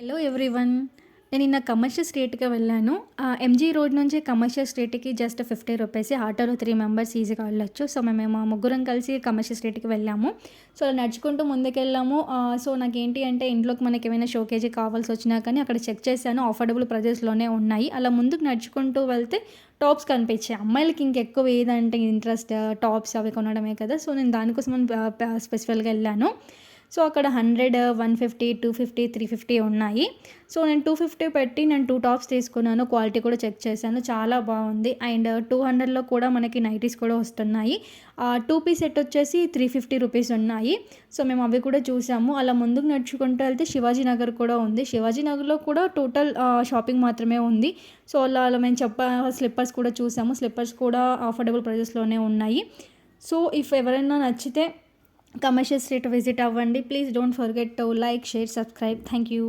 Hello everyone. నేను నిన్న commercial స్ట్రీట్‌కి వెళ్ళాను. ఎంజీ రోడ్ నుంచి కమర్షియల్ స్ట్రీట్‌కి జస్ట్ 50 రూపీసే. ఆటోలో 3 మెంబర్స్ ఈజీగా వెళ్ళొచ్చు. సో, మేము ముగ్గురం కలిసి కమర్షియల్ స్ట్రీట్‌కి వెళ్ళాము. సో, అలా నడుచుకుంటూ ముందుకెళ్ళాము. సో, నాకేంటి అంటే ఇంట్లోకి మనకేమైనా షోకేజ్‌కి కావాల్సొచ్చినా కానీ అక్కడ చెక్ చేశాను. అఫోర్డబుల్ ప్రైజెస్‌లోనే ఉన్నాయి. అలా ముందుకు నడుచుకుంటూ వెళ్తే టాప్స్ కనిపించాయి. అమ్మాయిలకి ఇంకెక్కువ ఏదంటే ఇంట్రెస్ట్ టాప్స్ అవి కొనడమే కదా! సో, నేను దానికోసమని స్పెసిఫికల్‌గా ఎళ్ళాను. సో, అక్కడ 100, 150, 250, 350 ఉన్నాయి. సో, నేను 250 పెట్టి నేను 2 టాప్స్ తీసుకున్నాను. క్వాలిటీ కూడా చెక్ చేశాను. చాలా బావుంది. అండ్ 200లో కూడా మనకి నైటీస్ కూడా వస్తున్నాయి. 2 పీస్ సెట్ వచ్చేసి 350 రూపీస్ ఉన్నాయి. సో, మేము అవి కూడా చూసాము. అలా ముందుకు నడుచుకుంటూ వెళ్తే శివాజీ నగర్ కూడా ఉంది. శివాజీ నగర్‌లో కూడా టోటల్ షాపింగ్ మాత్రమే ఉంది. సో, అలా మేము స్లిప్పర్స్ కూడా చూసాము. స్లిప్పర్స్ కూడా అఫోర్డబుల్ ప్రైజెస్‌లోనే ఉన్నాయి. సో, ఎవరైనా నచ్చితే కమర్షియల్ స్ట్రీట్ విజిట్ అవ్వండి. Please don't forget to like, share, subscribe. Thank you.